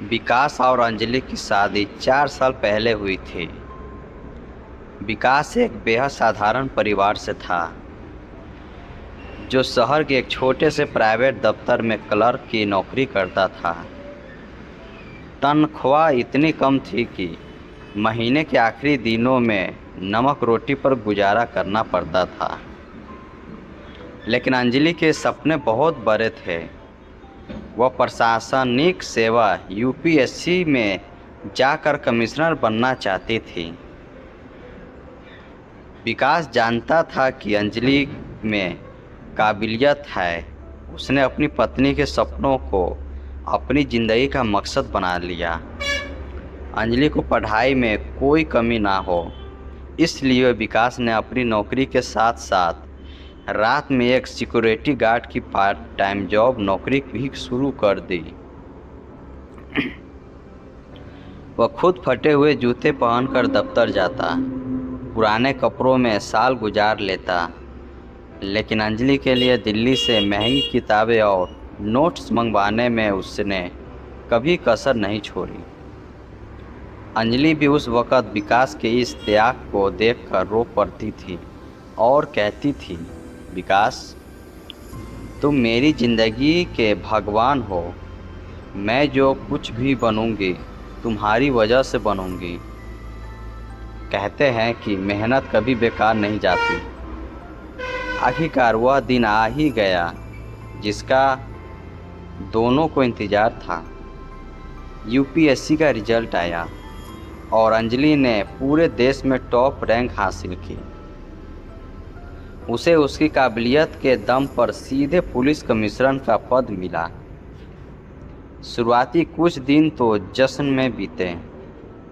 विकास और अंजलि की शादी 4 साल पहले हुई थी। विकास एक बेहद साधारण परिवार से था, जो शहर के एक छोटे से प्राइवेट दफ्तर में क्लर्क की नौकरी करता था। तनख्वाह इतनी कम थी कि महीने के आखिरी दिनों में नमक रोटी पर गुजारा करना पड़ता था। लेकिन अंजलि के सपने बहुत बड़े थे। वह प्रशासनिक सेवा यूपीएससी में जाकर कमिश्नर बनना चाहती थी। विकास जानता था कि अंजलि में काबिलियत है। उसने अपनी पत्नी के सपनों को अपनी ज़िंदगी का मकसद बना लिया। अंजलि को पढ़ाई में कोई कमी ना हो, इसलिए विकास ने अपनी नौकरी के साथ साथ रात में एक सिक्योरिटी गार्ड की पार्ट टाइम जॉब नौकरी भी शुरू कर दी। वह खुद फटे हुए जूते पहनकर दफ्तर जाता, पुराने कपड़ों में साल गुजार लेता, लेकिन अंजलि के लिए दिल्ली से महंगी किताबें और नोट्स मंगवाने में उसने कभी कसर नहीं छोड़ी। अंजलि भी उस वक़्त विकास के इस त्याग को देखकर रो पड़ती थी और कहती थी, विकास, तुम मेरी ज़िंदगी के भगवान हो। मैं जो कुछ भी बनूंगी तुम्हारी वजह से बनूंगी। कहते हैं कि मेहनत कभी बेकार नहीं जाती। आखिरकार वह दिन आ ही गया जिसका दोनों को इंतज़ार था। यूपीएससी का रिजल्ट आया और अंजलि ने पूरे देश में टॉप रैंक हासिल की। उसे उसकी काबिलियत के दम पर सीधे पुलिस कमिश्नर का पद मिला। शुरुआती कुछ दिन तो जश्न में बीते।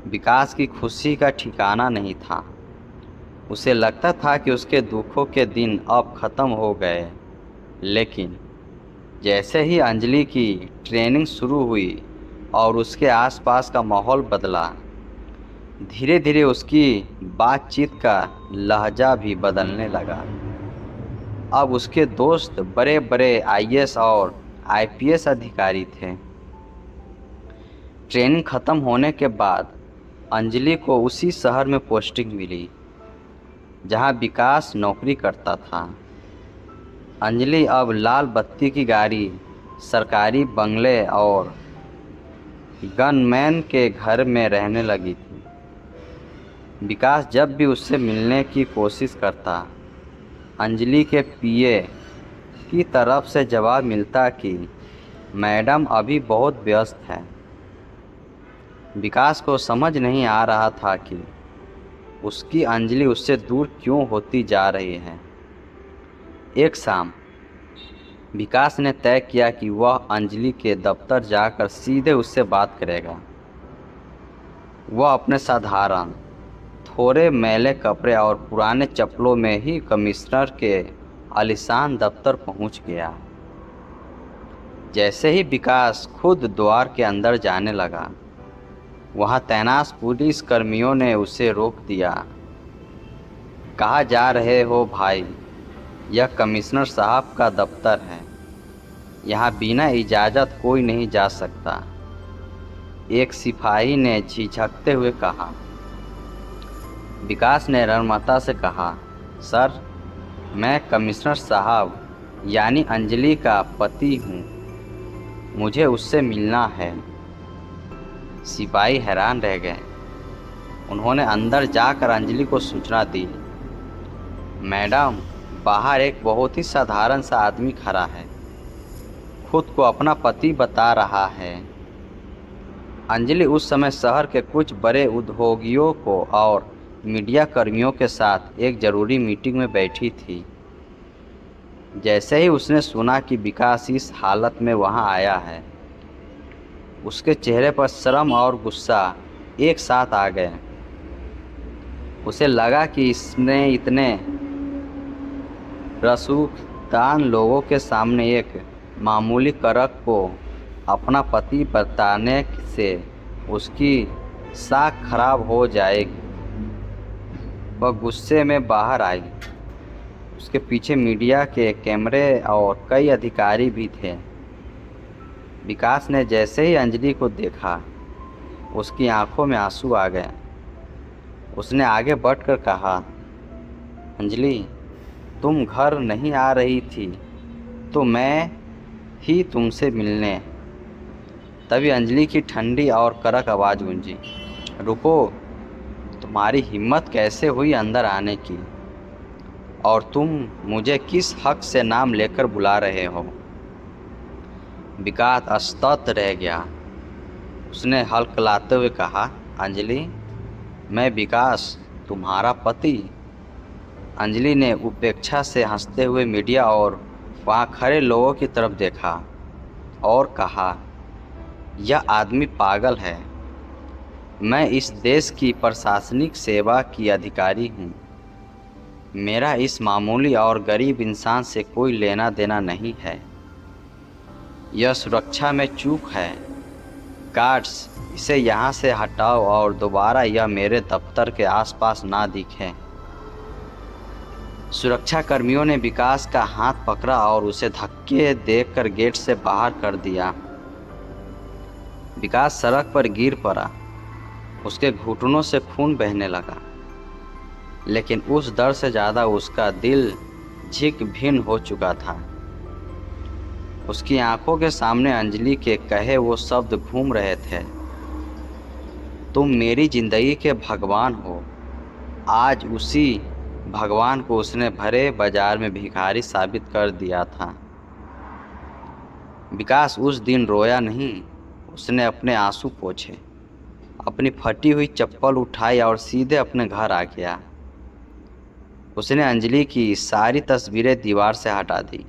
विकास की खुशी का ठिकाना नहीं था। उसे लगता था कि उसके दुखों के दिन अब ख़त्म हो गए। लेकिन जैसे ही अंजलि की ट्रेनिंग शुरू हुई और उसके आसपास का माहौल बदला, धीरे धीरे उसकी बातचीत का लहजा भी बदलने लगा। अब उसके दोस्त बड़े बड़े आईएएस और आईपीएस अधिकारी थे। ट्रेनिंग ख़त्म होने के बाद अंजलि को उसी शहर में पोस्टिंग मिली जहां विकास नौकरी करता था। अंजलि अब लाल बत्ती की गाड़ी, सरकारी बंगले और गनमैन के घर में रहने लगी थी। विकास जब भी उससे मिलने की कोशिश करता, अंजलि के पीए की तरफ से जवाब मिलता कि मैडम अभी बहुत व्यस्त है। विकास को समझ नहीं आ रहा था कि उसकी अंजलि उससे दूर क्यों होती जा रही है। एक शाम विकास ने तय किया कि वह अंजलि के दफ्तर जाकर सीधे उससे बात करेगा। वह अपने साधारण, थोड़े मैले कपड़े और पुराने चप्पलों में ही कमिश्नर के आलीशान दफ्तर पहुंच गया। जैसे ही विकास खुद द्वार के अंदर जाने लगा, वहां तैनात पुलिस कर्मियों ने उसे रोक दिया। कहाँ जा रहे हो भाई? यह कमिश्नर साहब का दफ्तर है। यहाँ बिना इजाज़त कोई नहीं जा सकता, एक सिपाही ने झिझकते हुए कहा। विकास ने नम्रता से कहा, सर, मैं कमिश्नर साहब यानी अंजलि का पति हूँ, मुझे उससे मिलना है। सिपाही हैरान रह गए। उन्होंने अंदर जाकर अंजलि को सूचना दी, मैडम, बाहर एक बहुत ही साधारण सा आदमी खड़ा है, खुद को अपना पति बता रहा है। अंजलि उस समय शहर के कुछ बड़े उद्योगियों को और मीडिया कर्मियों के साथ एक ज़रूरी मीटिंग में बैठी थी। जैसे ही उसने सुना कि विकास इस हालत में वहां आया है, उसके चेहरे पर शर्म और गुस्सा एक साथ आ गए। उसे लगा कि इसने इतने रसूखदार लोगों के सामने एक मामूली क्लर्क को अपना पति बताने से उसकी साख खराब हो जाएगी। वह गुस्से में बाहर आई। उसके पीछे मीडिया के कैमरे और कई अधिकारी भी थे। विकास ने जैसे ही अंजलि को देखा, उसकी आंखों में आंसू आ गए। उसने आगे बढ़कर कहा, अंजलि, तुम घर नहीं आ रही थी तो मैं ही तुमसे मिलने। तभी अंजलि की ठंडी और कड़क आवाज़ गूंजी, रुको, तुम्हारी हिम्मत कैसे हुई अंदर आने की? और तुम मुझे किस हक से नाम लेकर बुला रहे हो? विकास स्तब्ध रह गया। उसने हल्कलाते हुए कहा, अंजलि, मैं विकास, तुम्हारा पति। अंजलि ने उपेक्षा से हंसते हुए मीडिया और वहाँ खड़े लोगों की तरफ देखा और कहा, यह आदमी पागल है। मैं इस देश की प्रशासनिक सेवा की अधिकारी हूँ। मेरा इस मामूली और गरीब इंसान से कोई लेना देना नहीं है। यह सुरक्षा में चूक है। गार्ड्स, इसे यहाँ से हटाओ और दोबारा यह मेरे दफ्तर के आसपास ना दिखे। सुरक्षा कर्मियों ने विकास का हाथ पकड़ा और उसे धक्के देकर गेट से बाहर कर दिया। विकास सड़क पर गिर पड़ा। उसके घुटनों से खून बहने लगा, लेकिन उस डर से ज़्यादा उसका दिल झिक भिन्न हो चुका था। उसकी आंखों के सामने अंजलि के कहे वो शब्द घूम रहे थे, तुम मेरी जिंदगी के भगवान हो। आज उसी भगवान को उसने भरे बाजार में भिखारी साबित कर दिया था। विकास उस दिन रोया नहीं। उसने अपने आंसू पोंछे, अपनी फटी हुई चप्पल उठाई और सीधे अपने घर आ गया। उसने अंजलि की सारी तस्वीरें दीवार से हटा दी।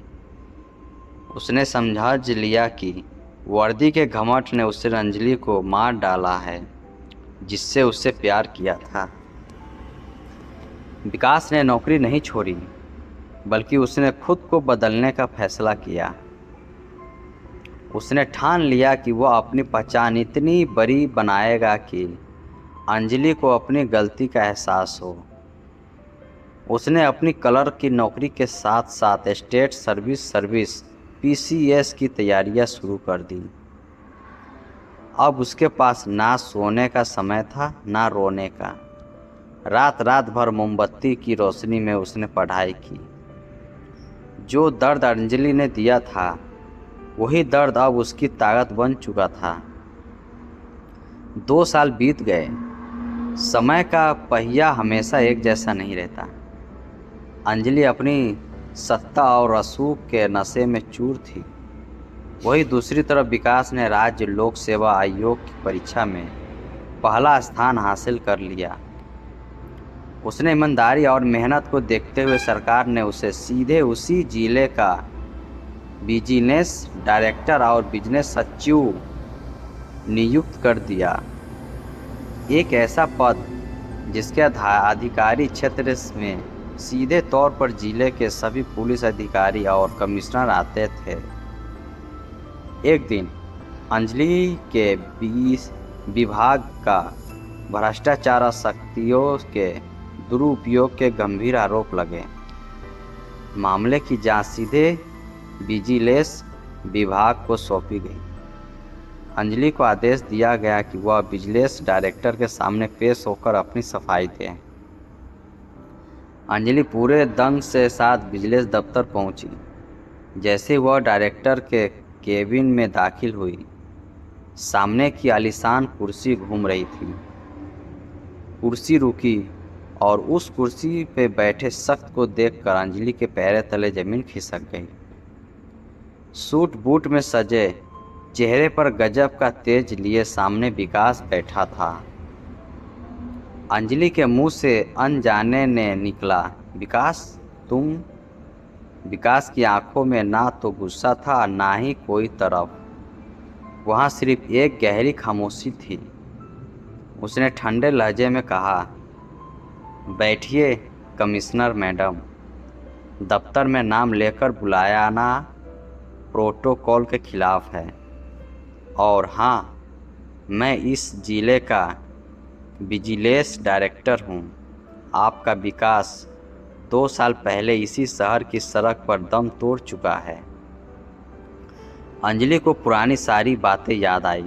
उसने समझ लिया कि वर्दी के घमंड ने उससे अंजलि को मार डाला है, जिससे उससे प्यार किया था। विकास ने नौकरी नहीं छोड़ी, बल्कि उसने खुद को बदलने का फैसला किया। उसने ठान लिया कि वह अपनी पहचान इतनी बड़ी बनाएगा कि अंजलि को अपनी गलती का एहसास हो। उसने अपनी क्लर्क की नौकरी के साथ साथ स्टेट सर्विस PCS की तैयारियां शुरू कर दी। अब उसके पास ना सोने का समय था ना रोने का। रात रात भर मोमबत्ती की रोशनी में उसने पढ़ाई की। जो दर्द अंजलि ने दिया था, वही दर्द अब उसकी ताकत बन चुका था। 2 साल बीत गए। समय का पहिया हमेशा एक जैसा नहीं रहता। अंजलि अपनी सत्ता और रसूख के नशे में चूर थी। वही दूसरी तरफ विकास ने राज्य लोक सेवा आयोग की परीक्षा में पहला स्थान हासिल कर लिया। उसने ईमानदारी और मेहनत को देखते हुए सरकार ने उसे सीधे उसी जिले का बिजनेस डायरेक्टर और बिजनेस सचिव नियुक्त कर दिया। एक ऐसा पद जिसके अधिकारी क्षेत्र में सीधे तौर पर जिले के सभी पुलिस अधिकारी और कमिश्नर आते थे। एक दिन अंजलि के विभाग का भ्रष्टाचार और शक्तियों के दुरुपयोग के गंभीर आरोप लगे। मामले की जांच सीधे विजिलेंस विभाग को सौंपी गई। अंजलि को आदेश दिया गया कि वह विजिलेंस डायरेक्टर के सामने पेश होकर अपनी सफाई दे। अंजलि पूरे दंग से साथ विजिलेंस दफ्तर पहुंची। जैसे वह डायरेक्टर के केबिन में दाखिल हुई, सामने की आलीशान कुर्सी घूम रही थी। कुर्सी रुकी और उस कुर्सी पे बैठे शख्स को देखकर अंजलि के पैर तले जमीन खिसक गई। सूट बूट में सजे, चेहरे पर गजब का तेज लिए सामने विकास बैठा था। अंजलि के मुंह से अनजाने ने निकला, विकास, तुम? विकास की आंखों में ना तो गुस्सा था ना ही कोई तरफ। वहाँ सिर्फ एक गहरी खामोशी थी। उसने ठंडे लहजे में कहा, बैठिए कमिश्नर मैडम। दफ्तर में नाम लेकर बुलाया ना प्रोटोकॉल के खिलाफ है। और हाँ, मैं इस जिले का विजिलेंस डायरेक्टर हूँ। आपका विकास 2 साल पहले इसी शहर की सड़क पर दम तोड़ चुका है। अंजलि को पुरानी सारी बातें याद आई।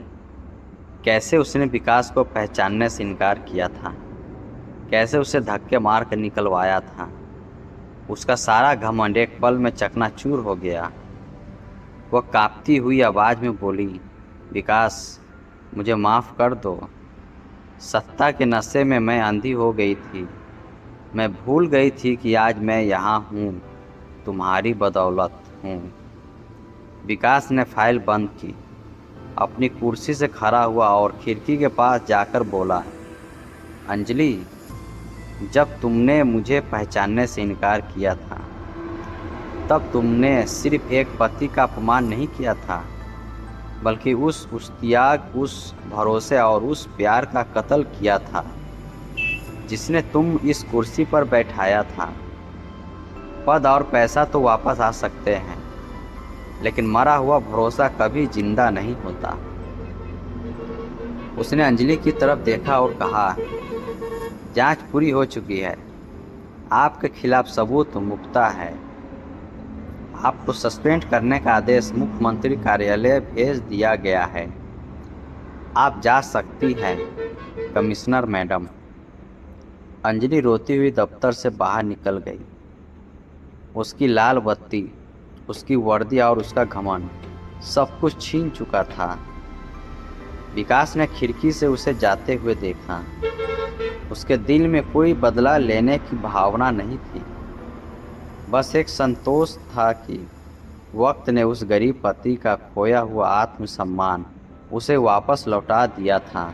कैसे उसने विकास को पहचानने से इनकार किया था, कैसे उसे धक्के मार कर निकलवाया था। उसका सारा घमंड एक पल में चकनाचूर हो गया। वह कांपती हुई आवाज़ में बोली, विकास, मुझे माफ़ कर दो। सत्ता के नशे में मैं अंधी हो गई थी। मैं भूल गई थी कि आज मैं यहाँ हूँ, तुम्हारी बदौलत हूँ। विकास ने फाइल बंद की, अपनी कुर्सी से खड़ा हुआ और खिड़की के पास जाकर बोला, अंजलि, जब तुमने मुझे पहचानने से इनकार किया था तब तुमने सिर्फ एक पति का अपमान नहीं किया था, बल्कि उस त्याग, उस भरोसे और उस प्यार का कत्ल किया था जिसने तुम इस कुर्सी पर बैठाया था। पद और पैसा तो वापस आ सकते हैं, लेकिन मरा हुआ भरोसा कभी जिंदा नहीं होता। उसने अंजलि की तरफ देखा और कहा, जांच पूरी हो चुकी है, आपके खिलाफ सबूत मुख्ता है। आपको सस्पेंड करने का आदेश मुख्यमंत्री कार्यालय भेज दिया गया है। आप जा सकती हैं, कमिश्नर मैडम। अंजलि रोती हुई दफ्तर से बाहर निकल गई। उसकी लाल बत्ती, उसकी वर्दी और उसका घमंड सब कुछ छीन चुका था। विकास ने खिड़की से उसे जाते हुए देखा। उसके दिल में कोई बदला लेने की भावना नहीं थी, बस एक संतोष था कि वक्त ने उस गरीब पति का खोया हुआ आत्मसम्मान उसे वापस लौटा दिया था।